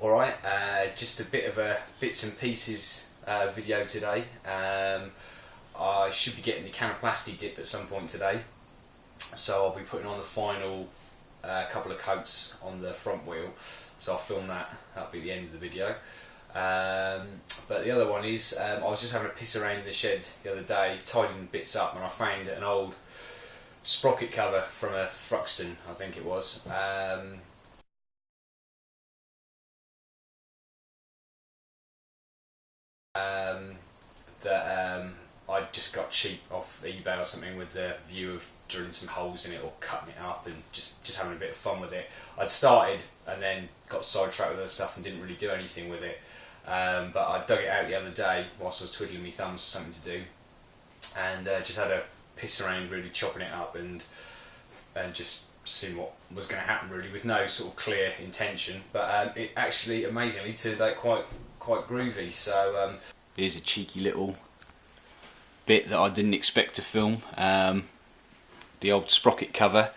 Alright, just a bit of a bits and pieces video today. I should be getting the can of Plastidip at some point today, so I'll be putting on the final couple of coats on the front wheel, so I'll film that. That'll be the end of the video. But the other one is, I was just having a piss around in the shed the other day, tidying bits up, and I found an old sprocket cover from a Thruxton, I think it was. That I just got cheap off eBay or something, with the view of drilling some holes in it or cutting it up and just having a bit of fun with it. I'd started and then got sidetracked with other stuff and didn't really do anything with it. But I dug it out the other day whilst I was twiddling my thumbs for something to do, and just had a piss around, really chopping it up and just seeing what was going to happen, really, with no sort of clear intention. But it actually amazingly turned out quite groovy. So here's a cheeky little bit that I didn't expect to film. The old sprocket cover,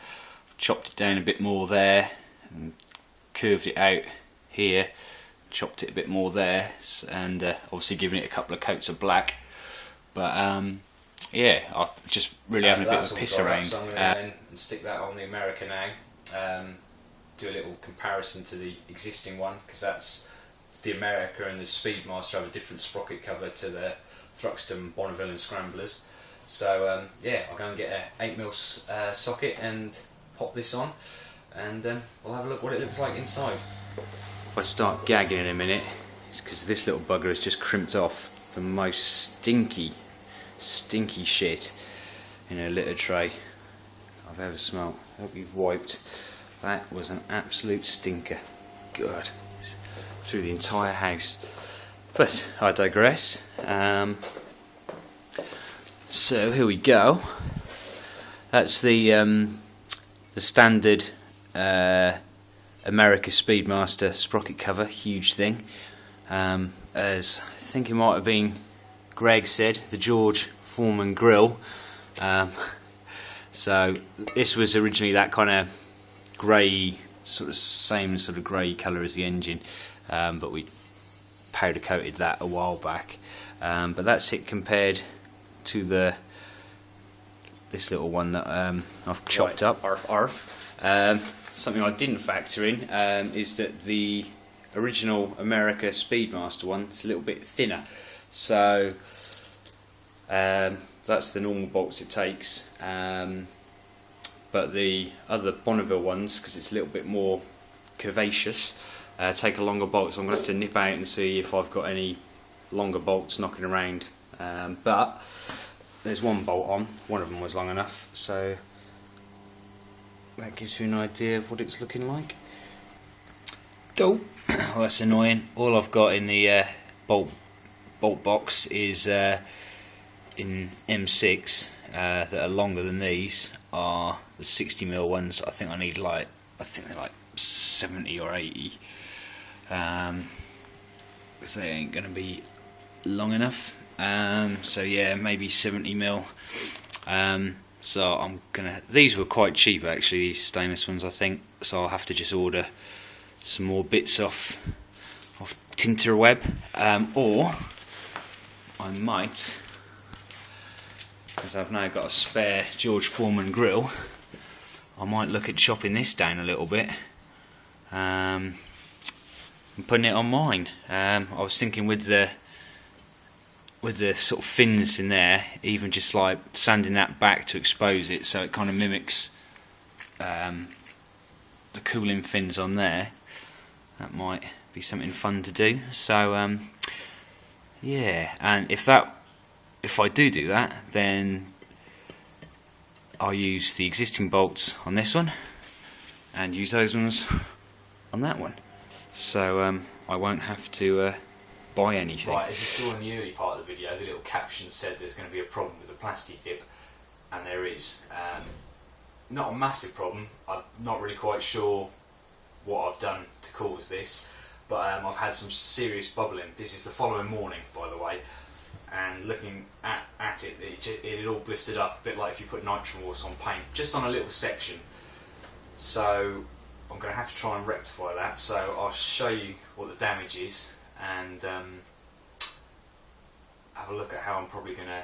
chopped it down a bit more there and curved it out here, chopped it a bit more there, and obviously giving it a couple of coats of black. But yeah, I'm just really having a bit of a piss around. So I'm going to and stick that on the America now. Do a little comparison to the existing one, because that's the America, and the Speedmaster have a different sprocket cover to the Thruxton, Bonneville and Scramblers. So yeah, I'll go and get an 8mm socket and pop this on, and we'll have a look what it looks like inside. If I start gagging in a minute, it's because this little bugger has just crimped off the most stinky shit in a litter tray I've ever smelt. I hope you've wiped. That was an absolute stinker. God, through the entire house. But I digress. So here we go. That's the standard America Speedmaster sprocket cover, huge thing. As I think it might have been Greg said, the George Foreman grill. So this was originally that kind of grey, same sort of grey colour as the engine, but we powder coated that a while back. But that's it compared to this little one that I've chopped up. Arf. Something I didn't factor in is that the original America Speedmaster one is a little bit thinner. So that's the normal bolts it takes. But the other Bonneville ones, because it's a little bit more curvaceous, take a longer bolt. So I'm going to have to nip out and see if I've got any longer bolts knocking around. But there's one bolt on, one of them was long enough, so that gives you an idea of what it's looking like. Oh, well, that's annoying. All I've got in the bolt box is in M6 that are longer than these are the 60mm ones. I think I need they're like 70 or 80. So they ain't going to be long enough. So yeah, maybe 70mm. So these were quite cheap actually, these stainless ones, I think. So I'll have to just order some more bits off Tinterweb, or I might, because I've now got a spare George Foreman grill, I might look at chopping this down a little bit and putting it on mine. I was thinking with the sort of fins in there, even just like sanding that back to expose it so it kind of mimics the cooling fins on there. That might be something fun to do. So yeah, and if I do that, then I'll use the existing bolts on this one and use those ones on that one. So I won't have to buy anything. Right, as you saw in the early part of the video, the little caption said there's going to be a problem with the Plastidip, and there is. Not a massive problem. I'm not really quite sure what I've done to cause this, but I've had some serious bubbling. This is the following morning, by the way, and looking at it, it had all blistered up, a bit like if you put nitro water on paint, just on a little section. So I'm going to have to try and rectify that, so I'll show you what the damage is and have a look at how I'm probably going to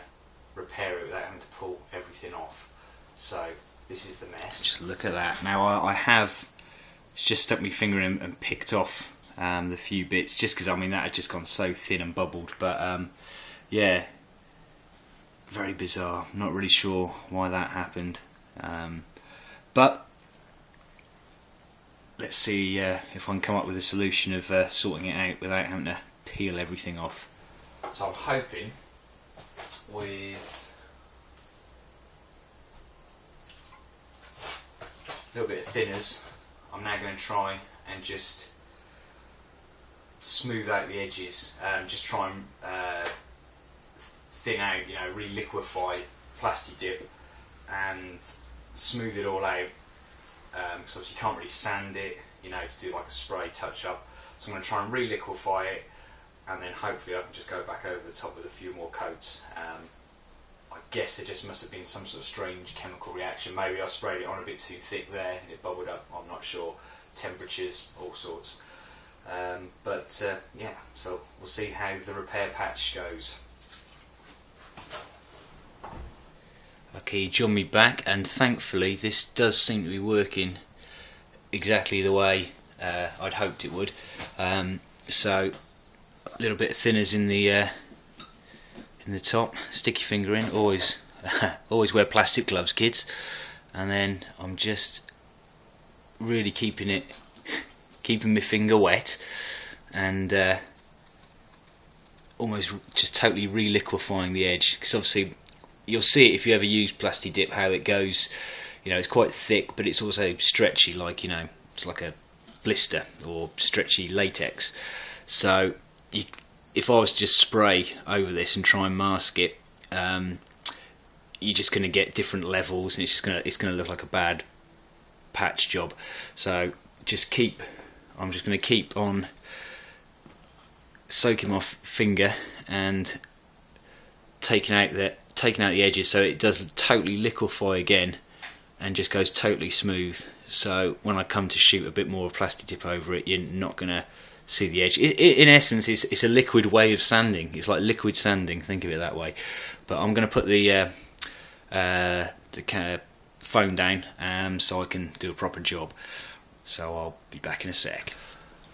repair it without having to pull everything off. So this is the mess. Just look at that. Now I have just stuck my finger in and picked off the few bits, just because I mean that had just gone so thin and bubbled, but yeah, very bizarre. Not really sure why that happened, but let's see if I can come up with a solution of sorting it out without having to peel everything off. So I'm hoping with a little bit of thinners, I'm now going to try and just smooth out the edges, just try and thin out, you know, re-liquefy Plastidip and smooth it all out, because obviously you can't really sand it, you know, to do like a spray touch up. So I'm going to try and re-liquefy it, and then hopefully I can just go back over the top with a few more coats. I guess there just must have been some sort of strange chemical reaction. Maybe I sprayed it on a bit too thick there and it bubbled up, I'm not sure. Temperatures, all sorts. Yeah, so we'll see how the repair patch goes. Okay, you joined me back, and thankfully this does seem to be working exactly the way I'd hoped it would. So a little bit of thinners in the top, stick your finger in, always always wear plastic gloves, kids. And then I'm just really keeping my finger wet and almost just totally re-liquefying the edge, because obviously you'll see it if you ever use Plastidip how it goes. You know, it's quite thick, but it's also stretchy, like, you know, it's like a blister or stretchy latex. So if I was to just spray over this and try and mask it, you're just going to get different levels, and it's going to look like a bad patch job. So I'm just going to keep on soaking my finger and taking out the edges, so it does totally liquefy again and just goes totally smooth. So when I come to shoot a bit more of Plastidip over it, you're not going to see the edge. In essence, it's a liquid way of sanding. It's like liquid sanding, think of it that way. But I'm going to put the foam down so I can do a proper job. So I'll be back in a sec.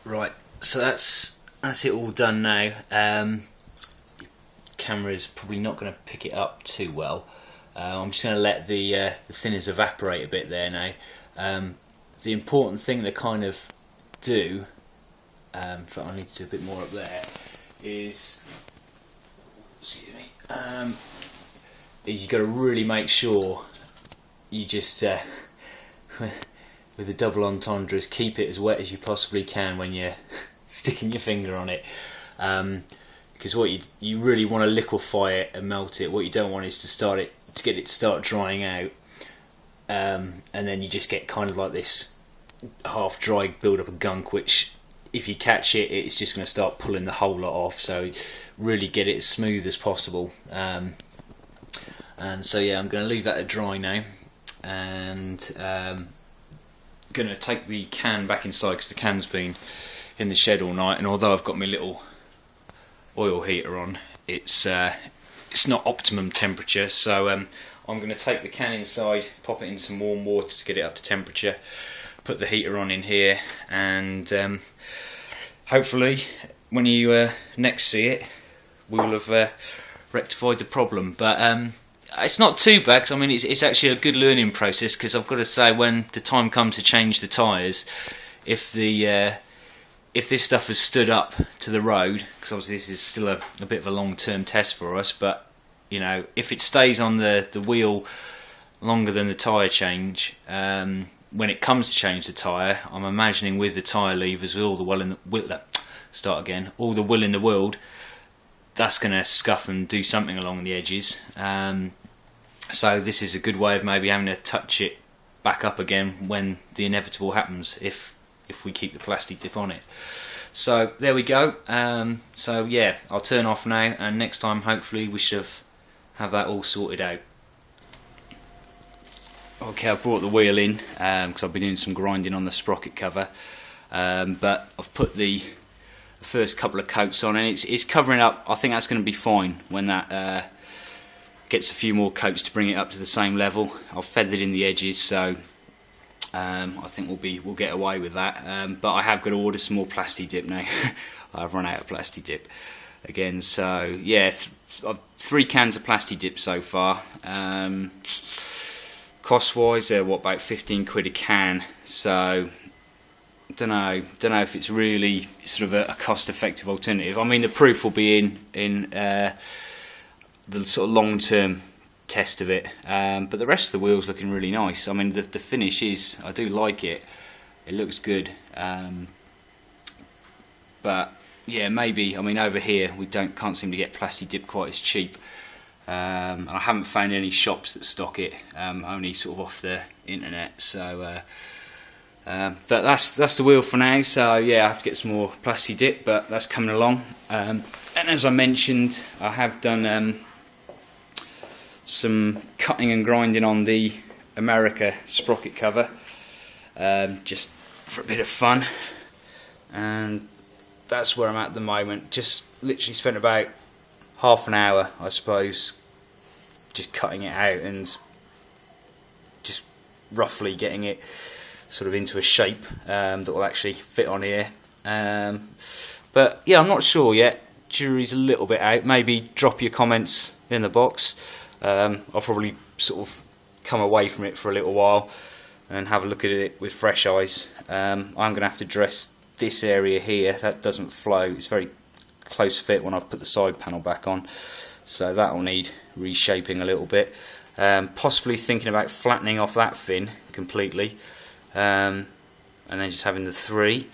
Right, so that's it all done now. Camera's probably not going to pick it up too well. I'm just going to let the thinners evaporate a bit there now. The important thing to kind of do, I need to do a bit more up there, is, excuse me, you've got to really make sure you just, with the double entendres, keep it as wet as you possibly can when you're sticking your finger on it. Because what you really want to liquefy it and melt it. What you don't want is to get it to start drying out, and then you just get kind of like this half-dry build-up of gunk, which if you catch it, it's just going to start pulling the whole lot off. So really get it as smooth as possible. And so yeah, I'm going to leave that to dry now, and going to take the can back inside, because the can's been in the shed all night, and although I've got my little oil heater on, it's not optimum temperature. So I'm going to take the can inside, pop it in some warm water to get it up to temperature, put the heater on in here, and hopefully when you next see it, we will have rectified the problem. But it's not too bad, because I mean it's actually a good learning process, because I've got to say, when the time comes to change the tyres, if this stuff has stood up to the road, because obviously this is still a bit of a long-term test for us, but you know, if it stays on the wheel longer than the tyre change, when it comes to change the tyre, I'm imagining with the tyre levers, with all the will in the world, that's going to scuff and do something along the edges. So this is a good way of maybe having to touch it back up again when the inevitable happens, if we keep the Plastidip on it. So there we go. So yeah, I'll turn off now, and next time hopefully we should have that all sorted out. Okay, I brought the wheel in because I've been doing some grinding on the sprocket cover, but I've put the first couple of coats on, and it's covering up. I think that's going to be fine when that gets a few more coats to bring it up to the same level. I've feathered in the edges, so I think we'll get away with that. But I have got to order some more Plastidip now. I've run out of Plastidip again, so yeah, 3 cans of Plastidip so far. Cost wise, they're what, about 15 quid a can, so don't know if it's really sort of a cost effective alternative. I mean, the proof will be in the sort of long term test of it, but the rest of the wheel's looking really nice. I mean, the finish is, I do like it, it looks good, but yeah, maybe, I mean, over here we can't seem to get Plastidip quite as cheap. And I haven't found any shops that stock it, only sort of off the internet. So, but that's the wheel for now. So yeah, I have to get some more Plastidip, but that's coming along. And as I mentioned, I have done some cutting and grinding on the America sprocket cover, just for a bit of fun. And that's where I'm at the moment. Just literally spent about half an hour, I suppose, just cutting it out and just roughly getting it sort of into a shape that will actually fit on here. But yeah, I'm not sure yet. Jury's a little bit out. Maybe drop your comments in the box. I'll probably sort of come away from it for a little while and have a look at it with fresh eyes. I'm going to have to dress this area here. That doesn't flow. It's very close fit when I've put the side panel back on, so that will need reshaping a little bit. Possibly thinking about flattening off that fin completely, and then just having the 3.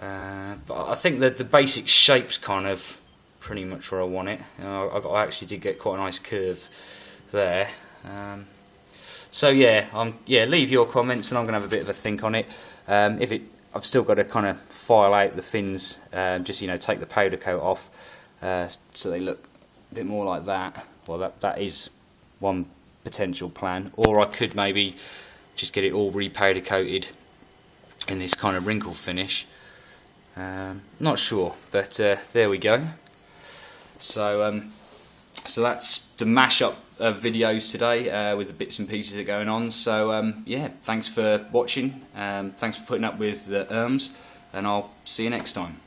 But I think that the basic shape's kind of pretty much where I want it. I actually did get quite a nice curve there. So yeah, leave your comments and I'm going to have a bit of a think on it. I've still got to kind of file out the fins, just take the powder coat off, so they look a bit more like that. Well, that is one potential plan. Or I could maybe just get it all repowder coated in this kind of wrinkle finish. Not sure, but there we go. So that's the mashup of videos today, with the bits and pieces that are going on. So yeah, thanks for watching, thanks for putting up with the and I'll see you next time.